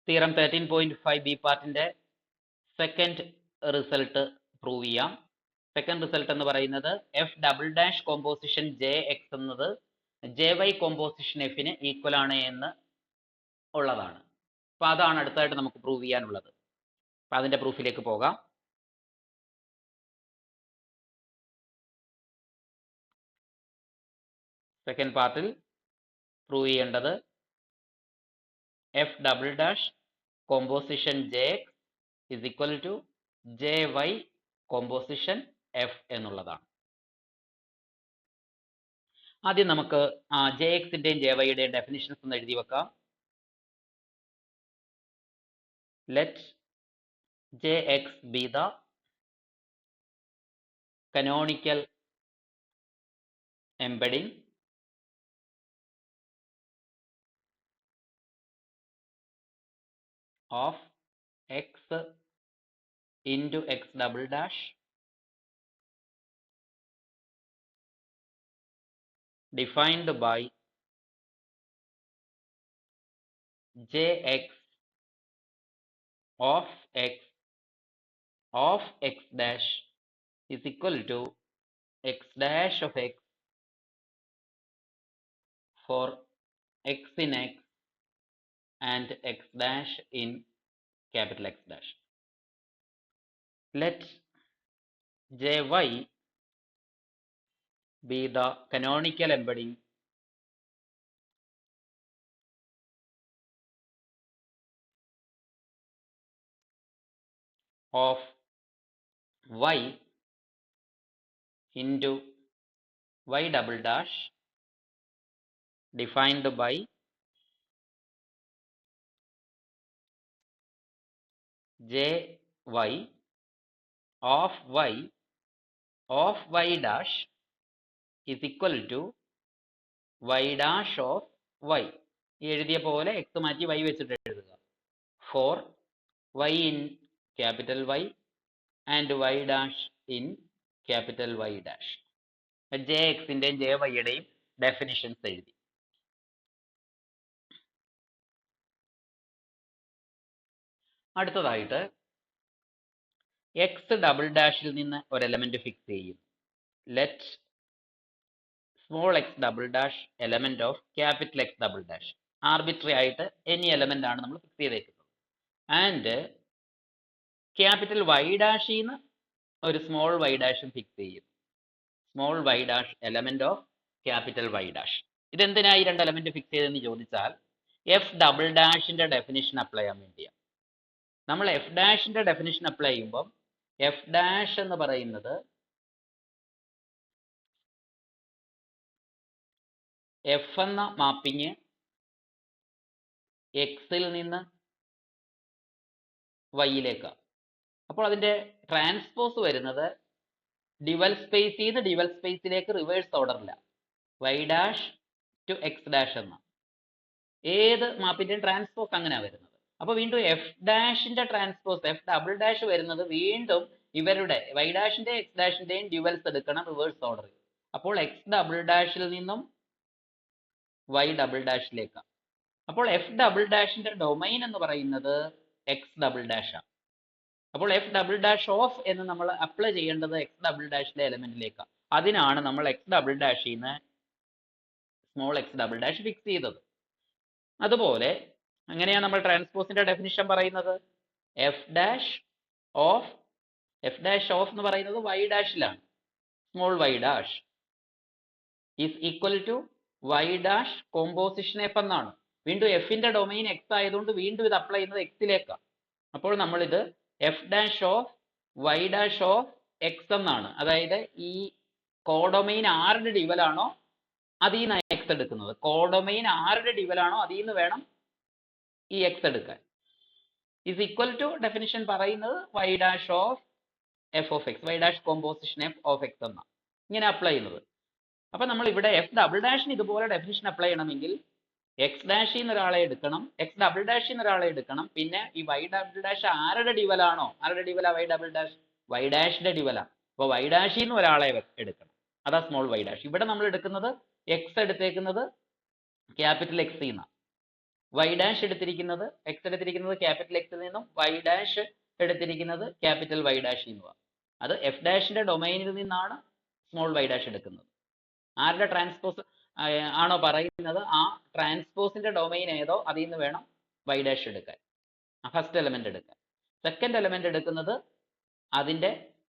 Theorem 13.5 B പാർട്ടിന്റെ second result prove ചെയ്യാം. Second result എന്ന് പറയുന്നത് F double dash composition J X എന്നത് ജെ വൈ കോമ്പോസിഷൻ എഫിന് ഈക്വൽ ആണ് എന്ന് ഉള്ളതാണ്. അപ്പൊ അതാണ് അടുത്തായിട്ട് നമുക്ക് പ്രൂവ് ചെയ്യാനുള്ളത്. അപ്പൊ അതിന്റെ പ്രൂഫിലേക്ക് പോകാം. സെക്കൻഡ് പാർട്ടിൽ പ്രൂവ് ചെയ്യേണ്ടത് F double dash composition J X is equal to J Y composition F എന്നുള്ളതാണ്. ആദ്യം നമുക്ക് ജെ എക്സിന്റെയും ജെ വൈയുടെയും ഡെഫിനിഷൻസ് ഒന്ന് എഴുതി വെക്കാം. Let J X be the canonical embedding of x into x double dash defined by jx of x dash is equal to x dash of x for x in x and x dash in capital X dash. Let jy be the canonical embedding of y into y double dash defined by jy of y dash is equal to y dash of y. ഈ എഴുതിയ പോലെ X മാറ്റി y വെച്ചിട്ട് എഴുതുക. For y in capital Y and y dash in capital Y dash. J എക്സിന്റെയും J വൈയുടെയും definitions എഴുതി. അടുത്തതായിട്ട് എക്സ് ഡബിൾ ഡാഷിൽ നിന്ന് ഒരു എലമെന്റ് ഫിക്സ് ചെയ്യും. Let small X double dash element of capital X double dash. Arbitrary ആയിട്ട് any element ആണ് നമ്മൾ ഫിക്സ് ചെയ്തേക്കുന്നത്. ആൻഡ് ക്യാപിറ്റൽ വൈ ഡാഷിൽ നിന്ന് ഒരു സ്മോൾ വൈ ഡാഷും ഫിക്സ് ചെയ്യും. Small Y dash element of capital Y dash. ഇതെന്തിനായി രണ്ട് എലമെന്റ് ഫിക്സ് ചെയ്തെന്ന് ചോദിച്ചാൽ എഫ് ഡബിൾ ഡാഷിന്റെ ഡെഫിനിഷൻ അപ്ലൈ ചെയ്യാൻ വേണ്ടിയാണ്. നമ്മൾ എഫ് ഡാഷിന്റെ ഡെഫിനിഷൻ അപ്ലൈ ചെയ്യുമ്പോൾ എഫ് ഡാഷ് എന്ന് പറയുന്നത് എഫ് എന്ന മാപ്പിങ് എക്സിൽ നിന്ന് വൈയിലേക്കാണ്. അപ്പോൾ അതിന്റെ ട്രാൻസ്പോസ് വരുന്നത് ഡിവൽ സ്പേസിൽ നിന്ന് ഡിവൽ സ്പേസിലേക്ക് റിവേഴ്സ് ഓർഡറില്ല. Y dash to X dash എന്ന ഏത് മാപ്പിന്റെയും ട്രാൻസ്പോസ് അങ്ങനെയാണ് വരുന്നത്. അപ്പൊ വീണ്ടും എഫ് ഡാഷിന്റെ ട്രാൻസ്പോസ് എഫ് ഡബിൾ ഡാഷ് വരുന്നത് വീണ്ടും ഇവരുടെ വൈ ഡാഷിന്റെയും എക്സ് ഡാഷിന്റെയും ഡ്യുവൽസ് എടുക്കണം റിവേഴ്സ് ഓർഡറിൽ. അപ്പോൾ എക്സ് ഡബിൾ ഡാഷിൽ നിന്നും വൈ ഡബിൾ ഡാഷിലേക്കാണ്. അപ്പോൾ എഫ് ഡബിൾ ഡാഷിന്റെ ഡൊമൈൻ എന്ന് പറയുന്നത് എക്സ് ഡബിൾ ഡാഷ് ആണ്. അപ്പോൾ എഫ് ഡബിൾ ഡാഷ് ഓഫ് എന്ന് നമ്മൾ അപ്ലൈ ചെയ്യേണ്ടത് എക്സ് ഡബിൾ ഡാഷിലെ എലമെന്റിലേക്കാണ്. അതിനാണ് നമ്മൾ എക്സ് ഡബിൾ ഡാഷിൽ നിന്ന് small X double dash fix ചെയ്തത്. അതുപോലെ അങ്ങനെയാണ് നമ്മൾ ട്രാൻസ്പോസിന്റെ ഡെഫിനിഷൻ പറയുന്നത്. എഫ് ഡാഷ് ഓഫ് എന്ന് പറയുന്നത് വൈ ഡാഷിലാണ്. Small Y dash is equal to Y dash composition F എന്നാണ്. വീണ്ടും എഫിന്റെ ഡൊമൈൻ എക്സ് ആയതുകൊണ്ട് വീണ്ടും ഇത് അപ്ലൈ ചെയ്യുന്നത് എക്സിലേക്കാണ്. അപ്പോൾ നമ്മൾ ഇത് F dash of Y dash of X എന്നാണ്. അതായത് ഈ കോഡൊമൈൻ ആരുടെ ഡിവലാണോ അതിൽ നിന്ന് എക്സ് എടുക്കുന്നത്. കോഡൊമൈൻ ആരുടെ ഡിവലാണോ അതിൽ നിന്ന് വേണം ഈ എക്സ് എടുക്കാൻ. ഇസ് ഈക്വൽ ടു ഡെഫിനിഷൻ പറയുന്നത് Y dash of F of X, Y dash composition F of X എന്നാണ് ഇങ്ങനെ അപ്ലൈ ചെയ്യുന്നത്. അപ്പൊ നമ്മൾ ഇവിടെ എഫ് ഡബിൾ ഡാഷിന് ഇതുപോലെ ഡെഫിനിഷൻ അപ്ലൈ ചെയ്യണമെങ്കിൽ എക്സ് ഡാഷിൽ നിന്ന് ഒരാളെ എടുക്കണം, എക്സ് ഡബിൾ ഡാഷിൽ നിന്ന് ഒരാളെ എടുക്കണം, പിന്നെ ഈ വൈ ഡബിൾ ഡാഷ് ആരുടെ ഡിവലാണോ, ആരുടെ ഡിവലാ വൈ ഡബിൾ ഡാഷ്, വൈ ഡാഷിന്റെ ഡിവലാണ്. അപ്പോൾ വൈ ഡാഷിൽ നിന്ന് ഒരാളെ എടുക്കണം, അതാ സ്മോൾ വൈ ഡാഷ്. ഇവിടെ നമ്മൾ എടുക്കുന്നത് എക്സ് എടുത്തേക്കുന്നത് ക്യാപിറ്റൽ എക്സിൽ നിന്നാണ്. വൈ ഡാഷ് എടുത്തിരിക്കുന്നത് എക്സ് എടുത്തിരിക്കുന്നത് ക്യാപിറ്റൽ എക്സിൽ നിന്നും വൈ ഡാഷ് എടുത്തിരിക്കുന്നത് ക്യാപിറ്റൽ വൈ ഡാഷിൽ നിന്നുമാണ്. അത് എഫ് ഡാഷിന്റെ ഡൊമൈനിൽ നിന്നാണ് സ്മോൾ വൈ ഡാഷ് എടുക്കുന്നത്. ആരുടെ ട്രാൻസ്പോസ് ആണോ പറയുന്നത് ആ ട്രാൻസ്പോസിന്റെ ഡൊമൈൻ ഏതോ അതിൽ നിന്ന് വേണം വൈ ഡാഷ് എടുക്കാൻ, ഫസ്റ്റ് എലമെന്റ് എടുക്കാൻ. സെക്കൻഡ് എലമെന്റ് എടുക്കുന്നത് അതിന്റെ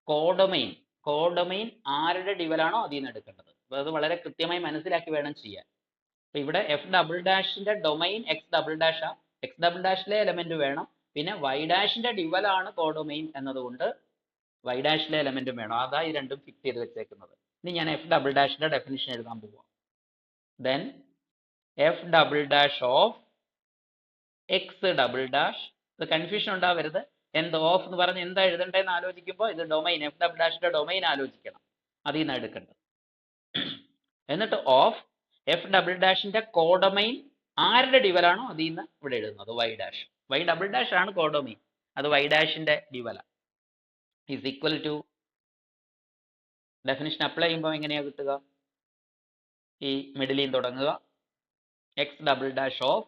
കോഡൊമൈൻ ആരുടെ ഡിവലാണോ അതിൽ നിന്ന് എടുക്കേണ്ടത്. അപ്പോൾ അത് വളരെ കൃത്യമായി മനസ്സിലാക്കി വേണം ചെയ്യാൻ. അപ്പൊ ഇവിടെ എഫ് ഡബിൾ ഡാഷിന്റെ domain X double dash X double ഡാഷിലെ എലമെന്റ് വേണം, പിന്നെ വൈ ഡാഷിന്റെ ഡിവലാണ് കോഡൊമൈൻ എന്നതുകൊണ്ട് വൈ ഡാഷിലെ എലമെന്റും വേണം. അതാ ഈ രണ്ടും ഫിക്സ് ചെയ്ത് വെച്ചേക്കുന്നത്. ഇനി ഞാൻ എഫ് ഡബിൾ ഡാഷിന്റെ ഡെഫിനിഷൻ എഴുതാൻ പോവാം. Then F double dash of X double dash, ഇത് കൺഫ്യൂഷൻ ഉണ്ടാവരുത്. എന്ത് ഓഫ് എന്ന് പറഞ്ഞ് എന്താ എഴുതണ്ടേന്ന് ആലോചിക്കുമ്പോൾ ഇത് ഡൊമൈൻ എഫ് ഡബിൾ ഡാഷിന്റെ ഡൊമൈൻ ആലോചിക്കണം, അതിൽ നിന്ന് എടുക്കേണ്ടത്. എന്നിട്ട് ഓഫ് എഫ് ഡബിൾ ഡാഷിന്റെ കോഡൊമൈൻ ആരുടെ ഡിവലാണോ അതിൽ നിന്ന് ഇവിടെ എഴുതുന്നത് Y dash. Y double dash ആണ് കോഡൊമൈൻ, അത് വൈ ഡാഷിന്റെ ഡിവല is equal to definition apply ചെയ്യുമ്പോൾ എങ്ങനെയാ കിട്ടുക? ഈ മിഡിലിൽ തുടങ്ങുക, എക്സ് ഡബിൾ ഡാഷ് ഓഫ്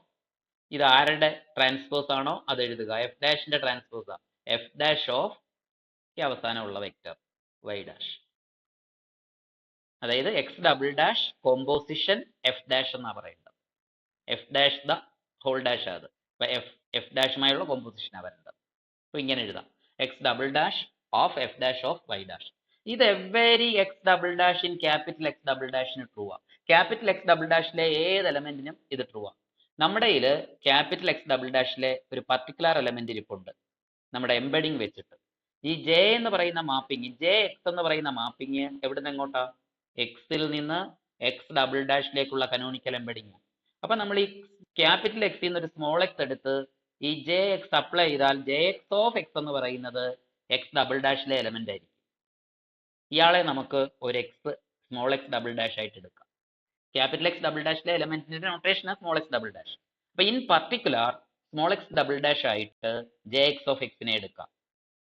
ഇത് ആരുടെ ട്രാൻസ്പോസ് ആണോ അത് എഴുതുക, എഫ് ഡാഷിന്റെ ട്രാൻസ്പോസ് എഫ് ഡാഷ് ഓഫ് ഈ അവസാനമുള്ള വെക്റ്റർ വൈ ഡാഷ്. അതായത് X double dash composition F dash എന്നാ പറയുന്നത്. F dash the whole dash അത് എഫ് ഡാഷുമായുള്ള കോമ്പോസിഷനാണ് വരേണ്ടത്. അപ്പൊ ഇങ്ങനെ എഴുതാം, X double dash of F dash of Y dash. ഇത് every X double dash in capital X double ഡാഷിന് ട്രൂ ആ. ക്യാപിറ്റൽ എക്സ് ഡബിൾ ഡാഷിലെ ഏത് എലമെന്റിനും ഇത് ട്രൂ ആ. നമ്മുടെ കയ്യിൽ ക്യാപിറ്റൽ എക്സ് ഡബിൾ ഡാഷിലെ ഒരു പർട്ടിക്കുലർ എലമെന്റ് ഇരിപ്പുണ്ട് നമ്മുടെ എംബഡിങ് വെച്ചിട്ട്. ഈ ജെ എന്ന് പറയുന്ന മാപ്പിംഗ്, ജെ എക്സ് എന്ന് പറയുന്ന മാപ്പിംഗ് എവിടുന്ന് എങ്ങോട്ടാ? എക്സിൽ നിന്ന് എക്സ് ഡബിൾ ഡാഷിലേക്കുള്ള കനോണിക്കൽ എംബഡിങ്. അപ്പൊ നമ്മൾ ഈ ക്യാപിറ്റൽ എക്സിൽ നിന്ന് ഒരു സ്മോൾ എക്സ് എടുത്ത് ഈ ജെ എക്സ് അപ്ലൈ ചെയ്താൽ ജെ എക്സ് ഓഫ് എക്സ് എന്ന് പറയുന്നത് എക്സ് ഡബിൾ ഡാഷിലെ എലമെന്റ് ആയിരിക്കും. ഇയാളെ നമുക്ക് ഒരു X small X double dash ആയിട്ട് എടുക്കാം. ക്യാപിറ്റൽ എക്സ് ഡബിൾ ഡാഷിലെ എലമെന്റിന്റെ notation small X double dash. അപ്പൊ in particular small X double dash ആയിട്ട് ജെ എക്സ് ഓഫ് എക്സിനെ എടുക്കാം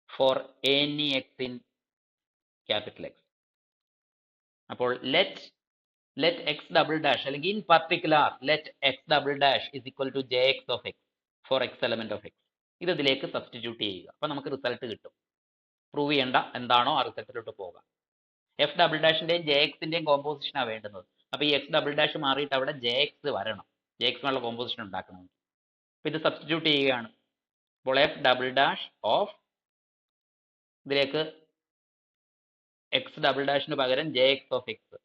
for any X in capital X. അപ്പോൾ ലെറ്റ് എക്സ് ഡബിൾ ഡാഷ് അല്ലെങ്കിൽ in particular let X double dash is equal to J X of X for X element of X. ഇത് ഇതിലേക്ക് substitute ചെയ്യുക. അപ്പൊ നമുക്ക് result കിട്ടും. പ്രൂവ് ചെയ്യേണ്ട എന്താണോ ആ റിസൾട്ടിലോട്ട് പോകാം. എഫ് ഡബിൾ ഡാഷിന്റെയും ജെ എക്സിന്റെയും കോമ്പോസിഷനാണ് വേണ്ടുന്നത്. അപ്പൊ ഈ എക്സ് ഡബിൾ ഡാഷ് മാറിയിട്ട് അവിടെ ജെ എക്സ് വരണം, ജെ എക്സിനുള്ള കോമ്പോസിഷൻ ഉണ്ടാക്കണം. അപ്പൊ ഇത് സബ്സ്റ്റിറ്റ്യൂട്ട് ചെയ്യുകയാണ്. അപ്പോൾ എഫ് ഡബിൾ ഡാഷ് ഓഫ് ഇതിലേക്ക് എക്സ് ഡബിൾ ഡാഷിന് പകരം J X of X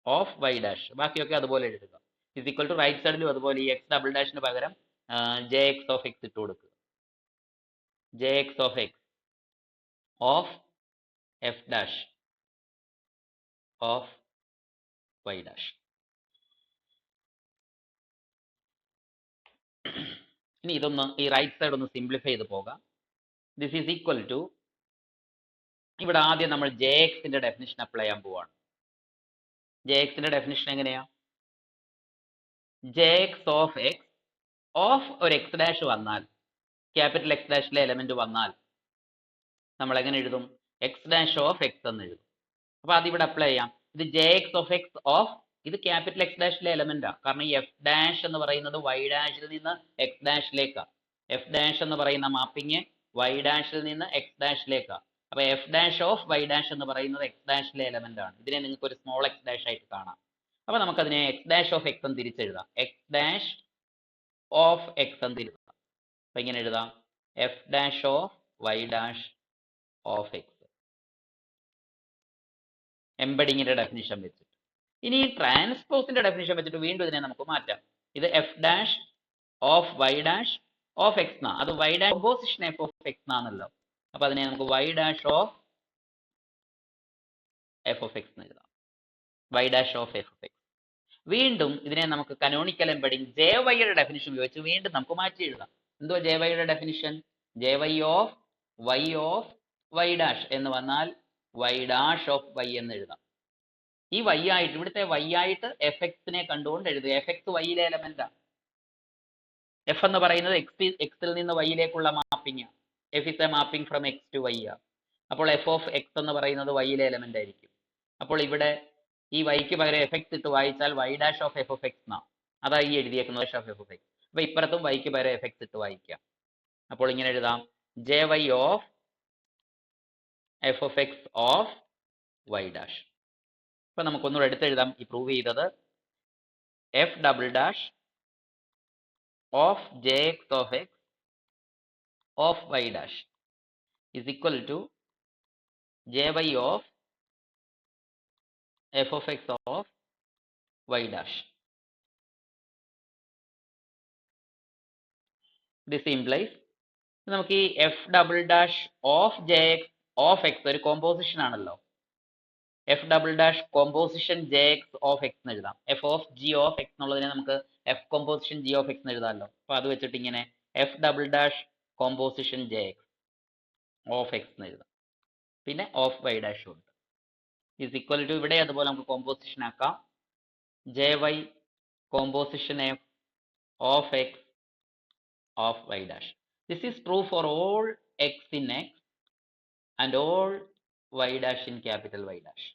of Y dash, ബാക്കിയൊക്കെ അതുപോലെ എഴുതുക. ഇസ് ഈക്വൽ ടു റൈറ്റ് സൈഡിലും അതുപോലെ ഈ എക്സ് ഡബിൾ ഡാഷിന് പകരം ജെ എക്സ് ഓഫ് എക്സ് ഇട്ട് കൊടുക്കുക. J X of X of F dash of Y dash. ഇനി ഇതൊന്ന് ഈ റൈറ്റ് സൈഡ് ഒന്ന് സിംപ്ലിഫൈ ചെയ്ത് പോകാം. ദിസ് ഈസ് ഈക്വൽ ടു ഇവിടെ ആദ്യം നമ്മൾ ജെ എക്സിന്റെ ഡെഫിനിഷൻ അപ്ലൈ ചെയ്യാൻ പോവാണ്. ജെ എക്സിന്റെ ഡെഫിനിഷൻ എങ്ങനെയാ? J X of X of ഒരു എക്സ് ഡാഷ് വന്നാൽ, ക്യാപിറ്റൽ എക്സ് ഡാഷിലെ എലമെന്റ് വന്നാൽ നമ്മൾ എങ്ങനെ എഴുതും? എക്സ് ഡാഷ് ഓഫ് എക്സ് എന്ന് എഴുതും. അപ്പൊ അതിവിടെ അപ്ലൈ ചെയ്യാം. ഇത് J X of X of ഇത് ക്യാപിറ്റൽ എക്സ് ഡാഷിലെ എലമെന്റാ. കാരണം ഈ എഫ് ഡാഷ് എന്ന് പറയുന്നത് വൈ ഡാഷിൽ നിന്ന് എക്സ് ഡാഷിലേക്കാണ്. എഫ് ഡാഷ് എന്ന് പറയുന്ന മാപ്പിംഗ് വൈ ഡാഷിൽ നിന്ന് എക്സ് ഡാഷിലേക്കാണ്. അപ്പൊ F dash of Y dash എന്ന് പറയുന്നത് എക്സ് ഡാഷിലെ എലമെന്റ് ആണ്. ഇതിനെ നിങ്ങൾക്ക് ഒരു സ്മോൾ എക്സ് ഡാഷ് ആയിട്ട് കാണാം. അപ്പൊ നമുക്കതിനെ എക്സ് ഡാഷ് ഓഫ് എക്സ് എന്ന് തിരിച്ചെഴുതാം. എക്സ് ഡാഷ് ഓഫ് എക്സ് എന്ന് തിരിച്ചെഴുതാം. അപ്പൊ ഇങ്ങനെ എഴുതാം, F dash of Y dash of X, എംബഡിങ്ങിന്റെ ഡെഫിനിഷൻ വെച്ചിട്ട്. ഇനി ട്രാൻസ്പോസിന്റെ ഡെഫിനിഷൻ വെച്ചിട്ട് വീണ്ടും ഇതിനെ നമുക്ക് മാറ്റാം. ഇത് F dash of Y dash of X എന്നാ, അത് Y dash composition F of X എന്നാണല്ലോ. അപ്പൊ അതിനെ നമുക്ക് Y dash of F of X എന്ന് എഴുതാം. Y dash of F of X. വീണ്ടും ഇതിനെ നമുക്ക് കനോണിക്കൽ എംബഡിങ് ജെ വൈയുടെ ഡെഫിനിഷൻ ഉപയോഗിച്ച് വീണ്ടും നമുക്ക് മാറ്റി എഴുതാം. എന്തുവാ ജെ വൈയുടെ definition? J Y of Y dash എന്ന് വന്നാൽ വൈ ഡാഷ് ഓഫ് വൈ എന്ന് എഴുതാം. ഈ വൈ ആയിട്ട് ഇവിടുത്തെ വൈ ആയിട്ട് എഫ് എക്സിനെ കണ്ടുകൊണ്ട് എഴുതുക. എഫ് എക്സ് വൈയിലെ എലമെന്റാ. എഫ് എന്ന് പറയുന്നത് എക്സിൽ നിന്ന് വൈയിലേക്കുള്ള mapping. F is a mapping from X to Y ആ. അപ്പോൾ എഫ് ഓഫ് എക്സ് എന്ന് പറയുന്നത് വൈയിലെ എലമെന്റ് ആയിരിക്കും. അപ്പോൾ ഇവിടെ ഈ വൈക്ക് പകരം എഫ് എക്സ് ഇട്ട് വായിച്ചാൽ Y dash of F of X എന്നാ. അതാ ഈ എഴുതിയേക്കുന്നത് dash of F of X. അപ്പൊ ഇപ്പുറത്തും വൈക്ക് പകരം എഫ് എക്സ് ഇട്ട് വായിക്കാം. അപ്പോൾ ഇങ്ങനെ എഴുതാം J Y of F of X of Y dash. അപ്പൊ നമുക്കൊന്നുകൂടെ എടുത്തെഴുതാം ഈ പ്രൂവ് ചെയ്തത്. F double dash of J X of X of Y dash is equal to J Y of F of X of Y dash. This implies നമുക്ക് ഈ F double dash of J X of X ഒരു composition ആണല്ലോ. F double dash composition J X of X എന്ന് എഴുതാം. F of G of X എന്നുള്ളതിനെ നമുക്ക് F composition G of X എന്ന് എഴുതാമല്ലോ. അപ്പൊ അത് വെച്ചിട്ട് ഇങ്ങനെ F double dash composition J X of X എന്ന് എഴുതാം. പിന്നെ ഓഫ് വൈ ഡാഷ് ഉണ്ട് ഇസ് ഈക്വൽ ടു ഇവിടെ അതുപോലെ നമുക്ക് കോമ്പോസിഷൻ ആക്കാം. J Y composition F of X of Y dash. This is true for all X in X and all Y dash in capital Y dash.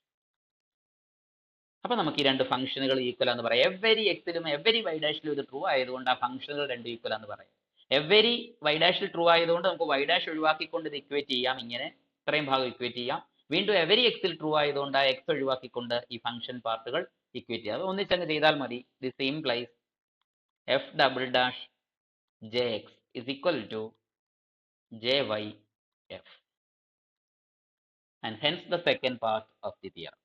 അപ്പൊ നമുക്ക് ഈ രണ്ട് ഫംഗ്ഷനുകൾ ഈക്വൽ എന്ന് പറയാം. എവരി എക്സിലും എവരി വൈ ഡാഷിലും ഇത് ട്രൂ ആയതുകൊണ്ട് ആ ഫംഗ്ഷനുകൾ രണ്ടും ഈക്വൽ എന്ന് പറയാം. എവരി വൈ ഡാഷിൽ ട്രൂ ആയതുകൊണ്ട് നമുക്ക് വൈ ഡാഷ് ഒഴിവാക്കിക്കൊണ്ട് ഇത് ഇക്വേറ്റ് ചെയ്യാം. ഇങ്ങനെ ഇത്രയും ഭാഗം ഇക്വേറ്റ് ചെയ്യാം. വീണ്ടും എവരി എക്സിൽ ട്രൂ ആയതുകൊണ്ട് ആ എക്സ് ഒഴിവാക്കിക്കൊണ്ട് ഈ ഫംഗ്ഷൻ പാർട്ടുകൾ ഇക്വേറ്റ് ചെയ്യാം. ഒന്നിച്ചങ്ങ് ചെയ്താൽ മതി. This implies F double dash J X is equal to J Y F. And hence the second part of the theorem.